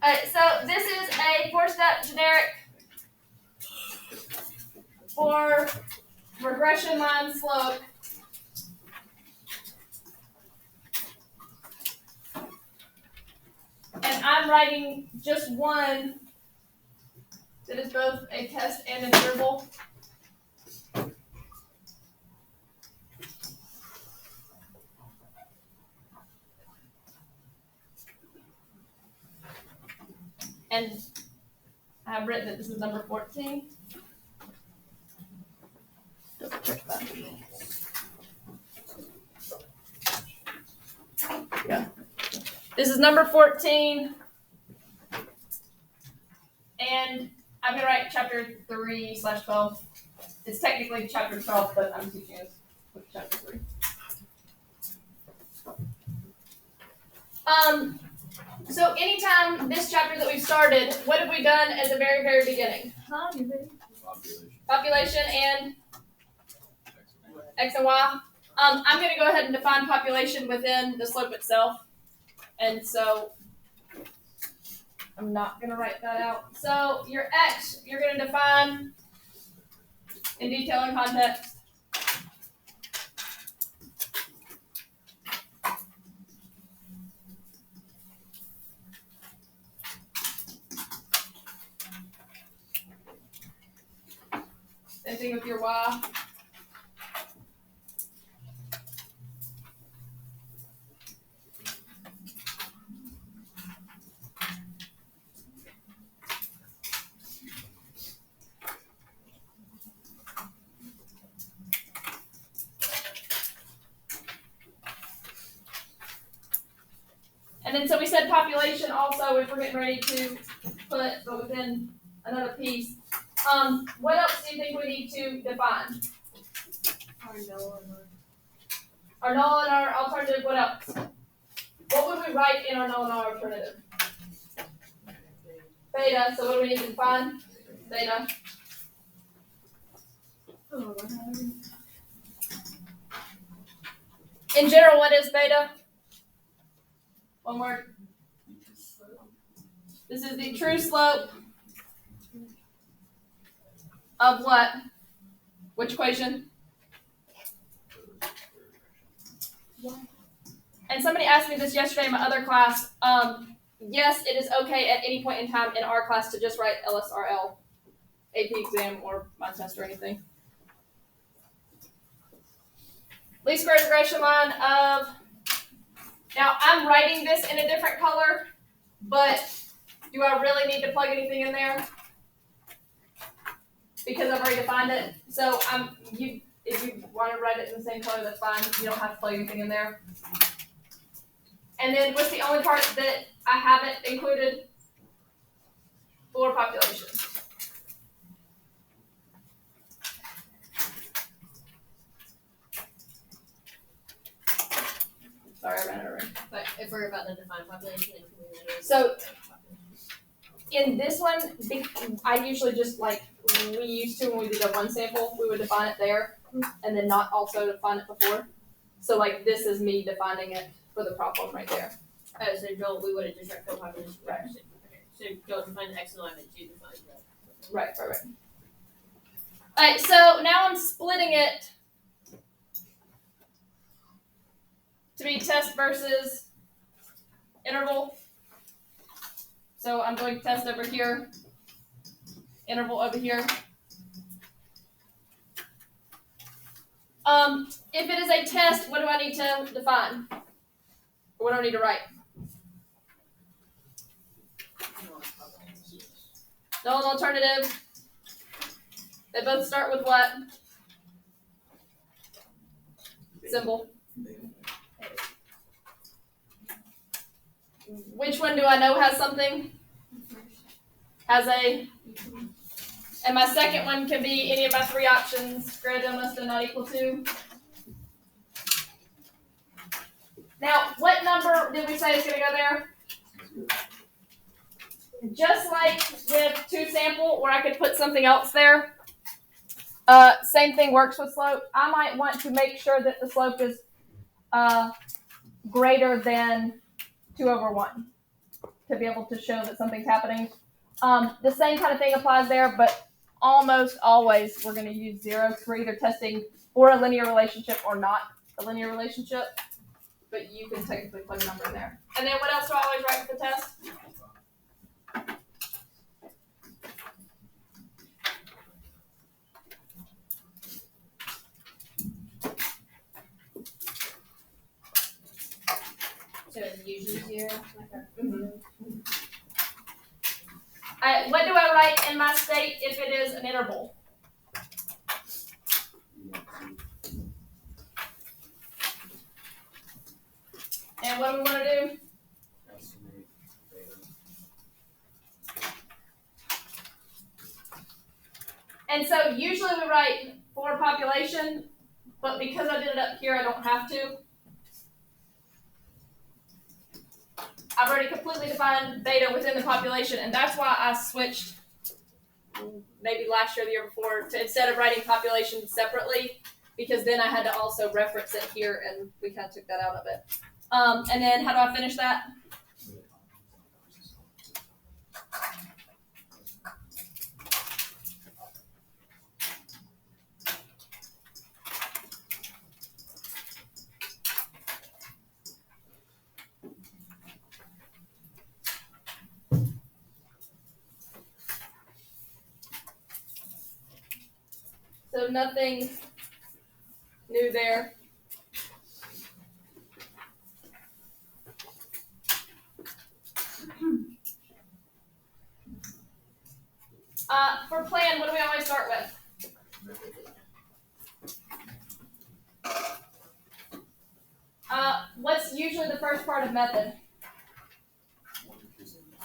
Alright, so this is a 4-step generic for regression line slope. And I'm writing just one that is both a test and an interval. And I have written that this is number 14. Double check that. Yeah. This is number 14. And I'm going to write chapter 3/12. It's technically chapter 12, but I'm teaching it with chapter 3. So anytime this chapter that we've started, what have we done at the very, very beginning? Population and X and Y. I'm going to go ahead and define population within the slope itself. And so I'm not going to write that out. So your X, you're going to define in detail and context. Same thing with your Y. And then so we said population also, if we're getting ready to put, but within another piece. What else do you think we need to define? Our null and our alternative, what else? What would we write in our null and our alternative? Beta, so what do we need to define? Beta. In general, what is beta? One word. This is the true slope of what? Which equation? And somebody asked me this yesterday in my other class. Yes, it is okay at any point in time in our class to just write LSRL, AP exam, or my test or anything. Least squares regression line of. Now I'm writing this in a different color, but do I really need to plug anything in there? Because I've already defined it. So if you want to write it in the same color, that's fine. You don't have to plug anything in there. And then what's the only part that I haven't included? For population. Sorry, I ran over. But if we're about to define population, so in this one, I usually just we used to when we did a one sample, we would define it there and then not also define it before. So this is me defining it for the problem right there. Oh, so Joel, we would have just written full population. Right. Okay. So Joel defined X and Y, and you defined that. Right. Alright, so now I'm splitting it to be test versus interval. So I'm going test over here, interval over here. If it is a test, what do I need to define? Or what do I need to write? Null and alternative. They both start with what? Symbol. Which one do I know has something? Has a. And my second one can be any of my three options, greater than, less than, not equal to. Now, what number did we say is going to go there? Just like with two sample, where I could put something else there. Same thing works with slope. I might want to make sure that the slope is greater than 2/1. to be able to show that something's happening. The same kind of thing applies there, but almost always we're going to use 0 because we're either testing for a linear relationship or not a linear relationship. But you can technically plug a number in there. And then what else do I always write with the test? So it's usually 0. What do I write in my state if it is an interval? And what do we want to do? And so usually we write for population, but because I did it up here, I don't have to. I've already completely defined beta within the population, and that's why I switched maybe last year or the year before to instead of writing population separately, because then I had to also reference it here, and we kind of took that out of it. And then how do I finish that? So nothing new there. For plan, what do we always start with? What's usually the first part of method?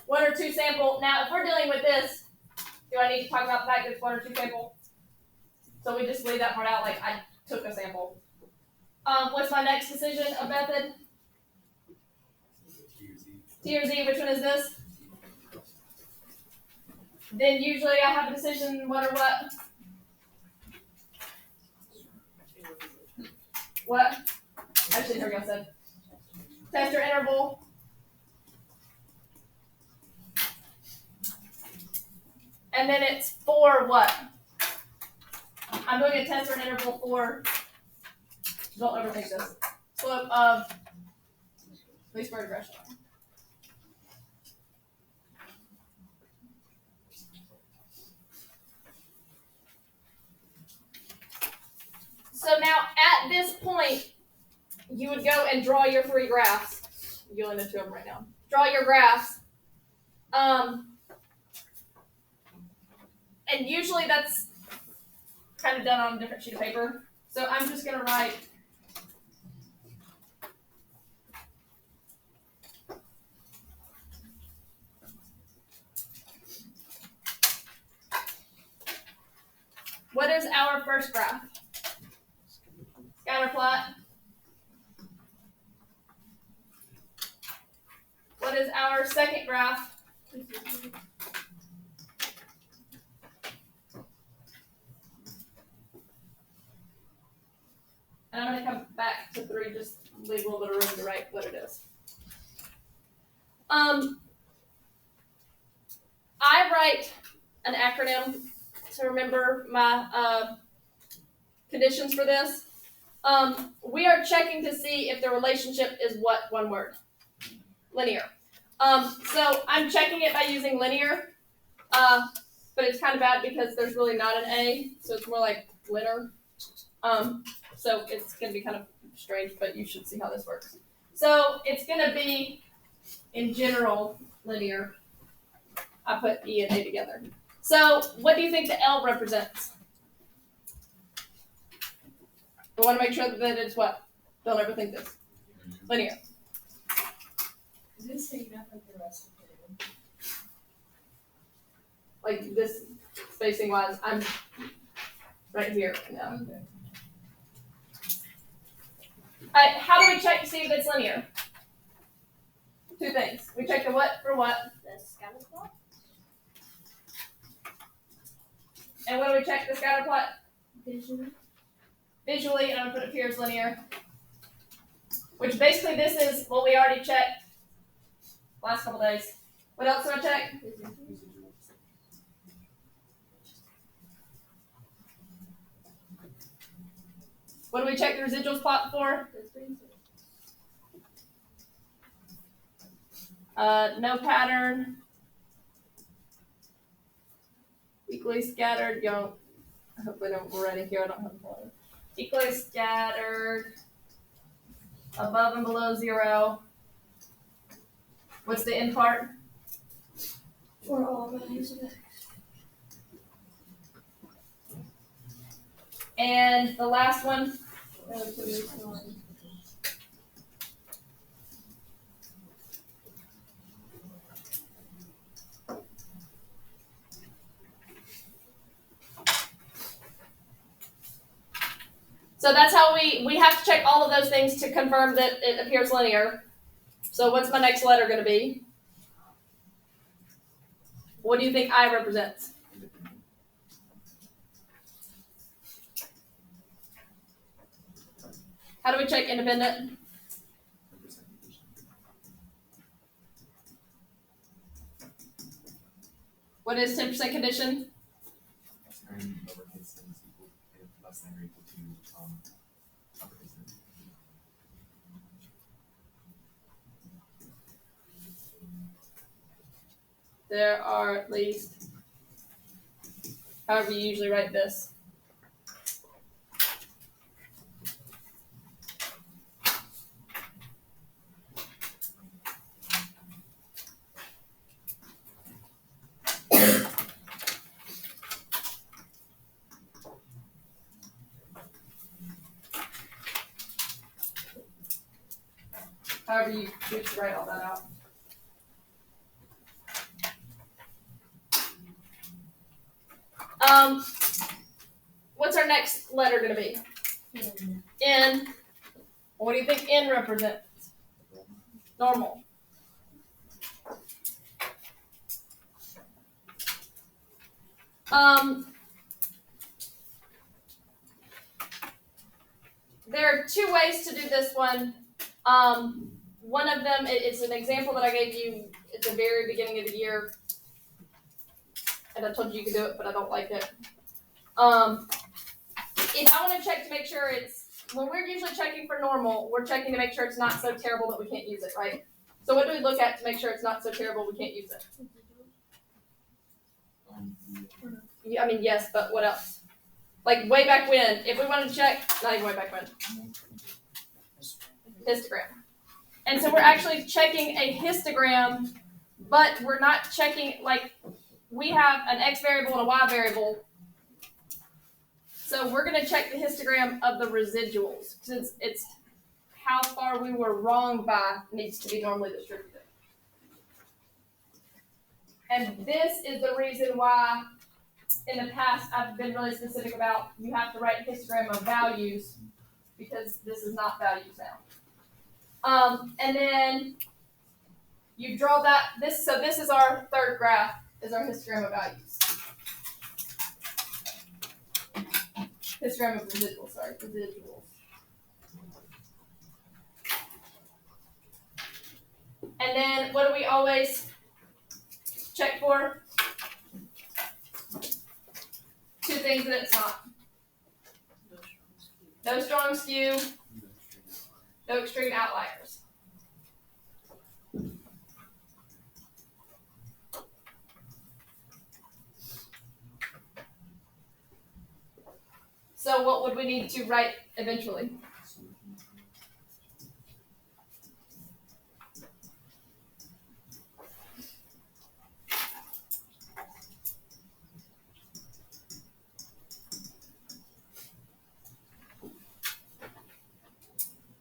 1 or 2 sample. Now, if we're dealing with this, do I need to talk about the fact that it's 1 or 2 sample? So we just leave that part out, like I took a sample. What's my next decision of method? T or Z, which one is this? Then usually I have a decision, what or what? What? Actually, here we go, said. Test or interval. And then it's for what? I'm doing a test or an interval for, don't overthink this, slope of least square regression. So now at this point, you would go and draw your 3 graphs. You only know 2 of them right now. Draw your graphs. And usually that's kind of done on a different sheet of paper. So I'm just going to write what is our first graph? Scatter plot. What is our second graph? And I'm going to come back to 3, just leave a little bit of room to write what it is. I write an acronym to remember my conditions for this. We are checking to see if the relationship is what? One word. Linear. So I'm checking it by using linear, but it's kind of bad because there's really not an A, so it's more like linear. So it's going to be kind of strange, but you should see how this works. So it's going to be, in general, linear. I put E and A together. So what do you think the L represents? We want to make sure that it's what? Don't ever think this. Linear. Is this taking up like the rest of the table? Like this spacing wise, I'm right here now. Okay. How do we check to see if it's linear? 2 things. We check the what for what? The scatter plot. And when do we check the scatter plot? Visually. Visually, and I'm going to put it here as linear. Which basically this is what we already checked last couple days. What else do I check? What do we check the residuals plot for? No pattern. Equally scattered. Hopefully we're ready here. I don't have one. Equally scattered. Above and below 0. What's the end part? For all values of x. And the last one? So that's how we have to check all of those things to confirm that it appears linear. So what's my next letter going to be? What do you think I represents? How do we check independent? What is 10% condition? Less than or equal to uppercase n. There are at least, however you usually write this. However you choose to write all that out. What's our next letter going to be? N. What do you think N represents? Normal. There are two ways to do this one. One of them, it's an example that I gave you at the very beginning of the year. And I told you could do it, but I don't like it. If I want to check to make sure when we're usually checking for normal, we're checking to make sure it's not so terrible that we can't use it, right? So what do we look at to make sure it's not so terrible we can't use it? I mean, yes, but what else? Like way back when, if we wanted to check, not even way back when. Histogram. And so we're actually checking a histogram, but we're not checking, like, we have an x variable and a y variable. So we're going to check the histogram of the residuals, since it's how far we were wrong by needs to be normally distributed. And this is the reason why in the past I've been really specific about you have to write a histogram of values, because this is not values now. And then you draw so this is our third graph, is our histogram of values. Histogram of residuals, residuals. And then what do we always check for? Two things that it's not. No strong skew, no extreme outliers. So what would we need to write eventually?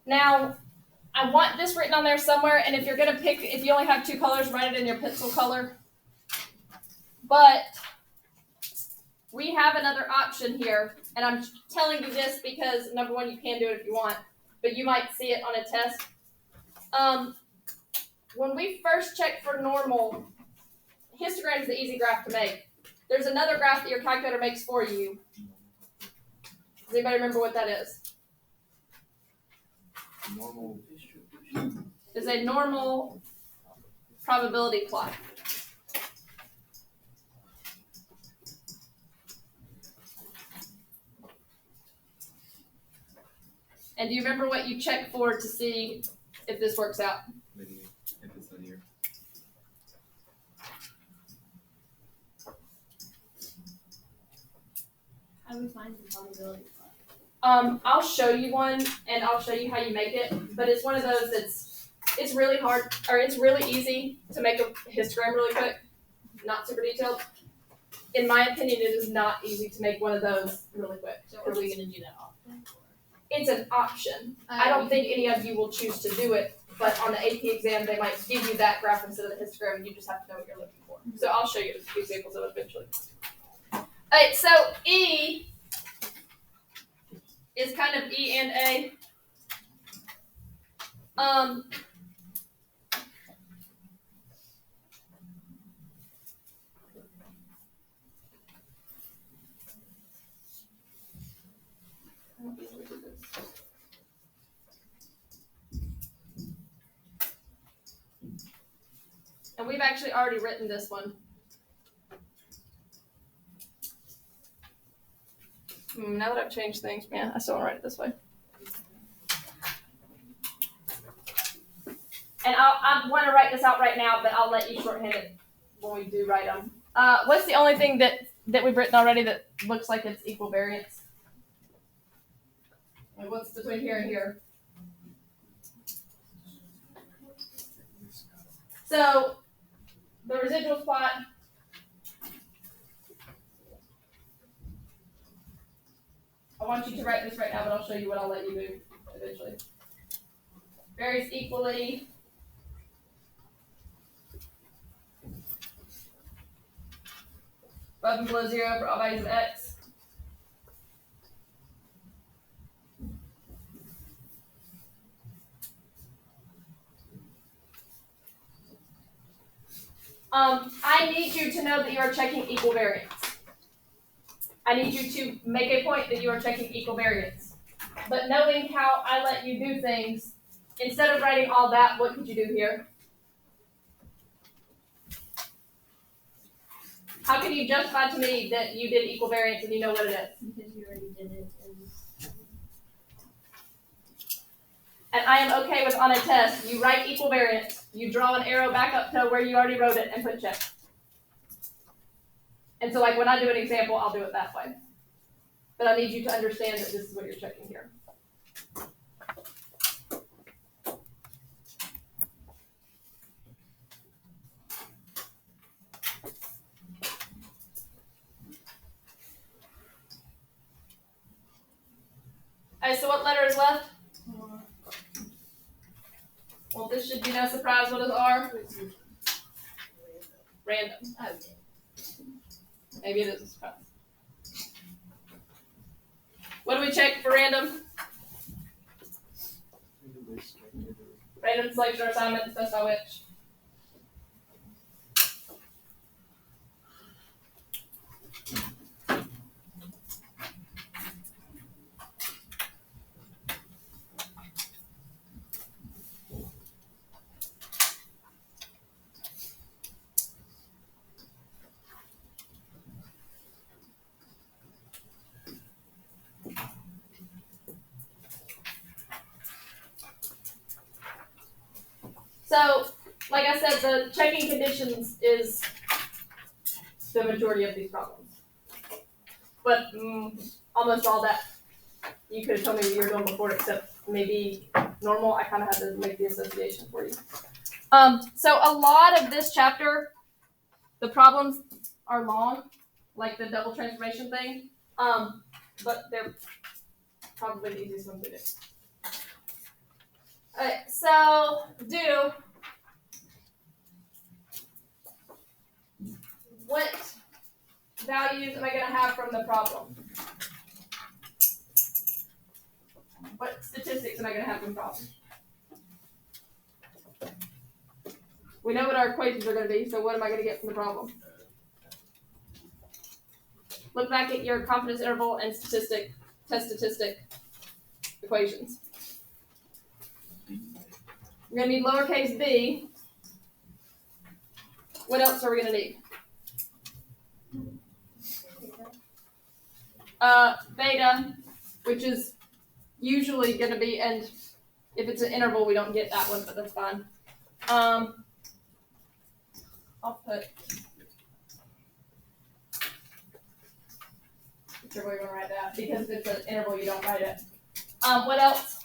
Now, I want this written on there somewhere, and if you're going to if you only have two colors, write it in your pencil color. But we have another option here, and I'm telling you this because, number one, you can do it if you want, but you might see it on a test. When we first check for normal, histogram is the easy graph to make. There's another graph that your calculator makes for you. Does anybody remember what that is? Normal. Is a normal probability plot. And do you remember what you check for to see if this works out? Linear, if it's linear. How do we find the probability plot? I'll show you one, and I'll show you how you make it. But it's one of those it's really hard, or it's really easy to make a histogram really quick, not super detailed. In my opinion, it is not easy to make one of those really quick. So are we gonna do that often? It's an option. I don't think any of you will choose to do it, but on the AP exam, they might give you that graph instead of the histogram, and you just have to know what you're looking for. So I'll show you examples of it eventually. Alright, so E is kind of E and A. And we've actually already written this one. Now that I've changed things, yeah, I still want to write it this way. And I want to write this out right now, but I'll let you shorthand it when we do write them. What's the only thing that we've written already that looks like it's equal variance? Like what's between here and here? So the residuals plot. I want you to write this right now, but I'll show you what I'll let you do eventually. Varies equally. Above and below 0 for all values of x. I need you to know that you are checking equal variance. I need you to make a point that you are checking equal variance. But knowing how I let you do things, instead of writing all that, what could you do here? How can you justify to me that you did equal variance and you know what it is? Because you already did it. And I am okay with on a test, you write equal variance, you draw an arrow back up to where you already wrote it and put check. And so like when I do an example, I'll do it that way. But I need you to understand that this is what you're checking here. Alright, so what letter is left? Well, this should be no surprise. What is R? Random. Okay. Maybe it is a surprise. What do we check for random? Random selection or assignment, specify which. So, like I said, the checking conditions is the majority of these problems. But almost all that you could have told me what you were doing before, except maybe normal. I kind of had to make the association for you. So a lot of this chapter, the problems are long, like the double transformation thing, but they're probably the easiest ones to do. Alright, so what values am I going to have from the problem? What statistics am I going to have from the problem? We know what our equations are going to be, so what am I going to get from the problem? Look back at your confidence interval and test statistic equations. You're going to need lowercase b What else are we gonna need? Beta, which is usually gonna be, and if it's an interval, we don't get that one, but that's fine. I'll put whichever way you wanna write that, because if it's an interval, you don't write it. What else?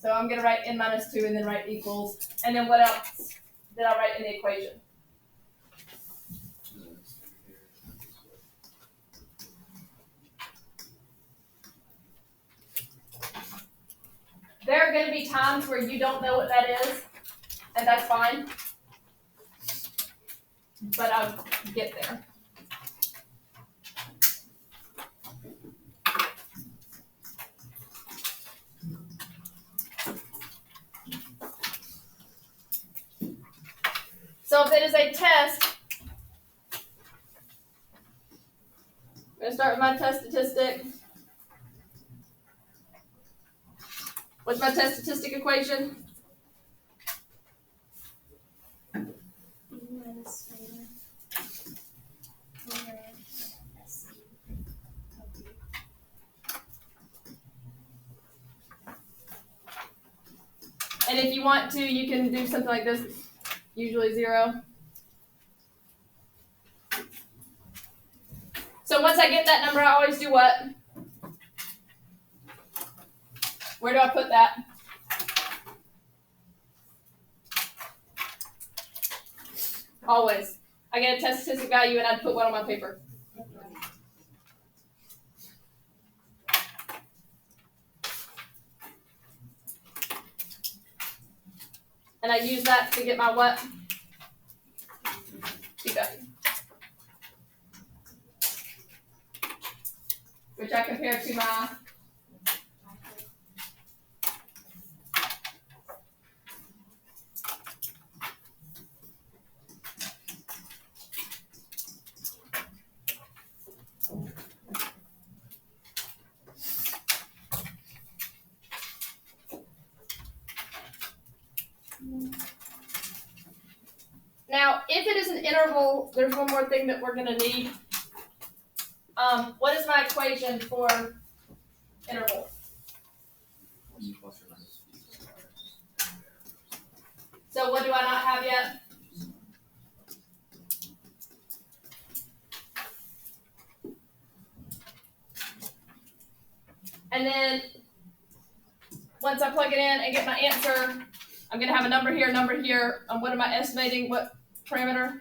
So I'm gonna write n minus 2 and then write equals. And then what else did I write in the equation? There are gonna be times where you don't know what that is, and that's fine. But I'll get there. So if it is a test, I'm going to start with my test statistic. What's my test statistic equation? minus beta over SC of B. And if you want to, you can do something like this, usually 0. So once I get that number, I always do what? Where do I put that? Always. I get a test statistic value and I'd put one on my paper. And I use that to get my what? P-value. Which I compare to my Now, if it is an interval, there's one more thing that we're going to need. What is my equation for interval? E plus or minus B squared. So what do I not have yet? And then once I plug it in and get my answer, I'm going to have a number here, number here. What am I estimating? What parameter?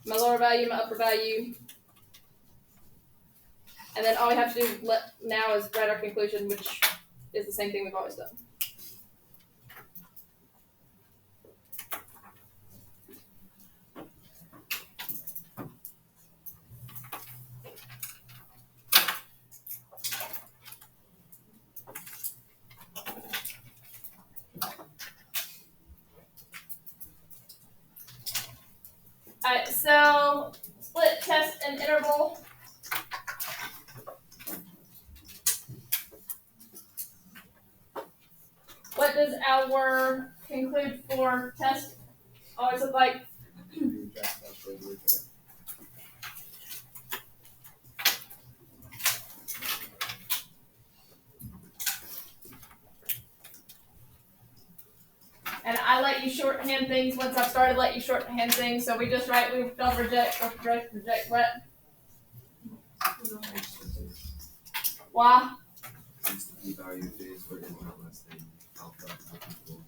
My lower value, my upper value. And then all we have to do now is write our conclusion, which is the same thing we've always done. Alright, so split test and interval. What does our conclude for test always look like? And I let you shorthand things once I've started let you shorthand things. So we just write, we don't reject what? Why? Since the p value is where it is not less than alpha equals number.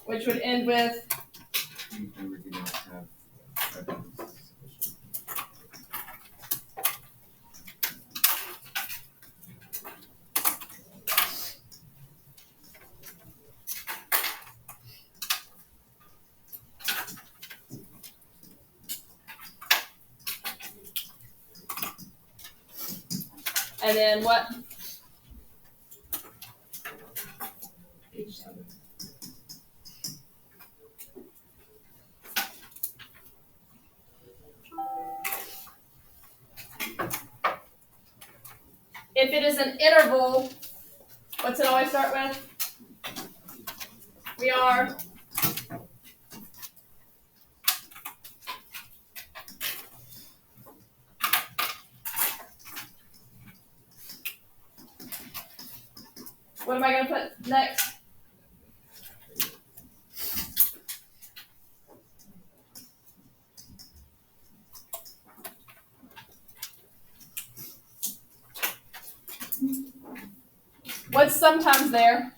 Which would end with You do not have evidence sufficient. And then what? Page 7. If it is an interval, what's it always start with? We are what am I going to put next? What's sometimes there?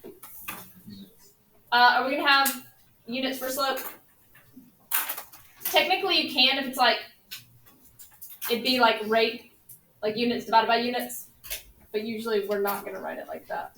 Are we going to have units for slope? Technically you can if it's like, it'd be like rate, like units divided by units, but usually we're not going to write it like that.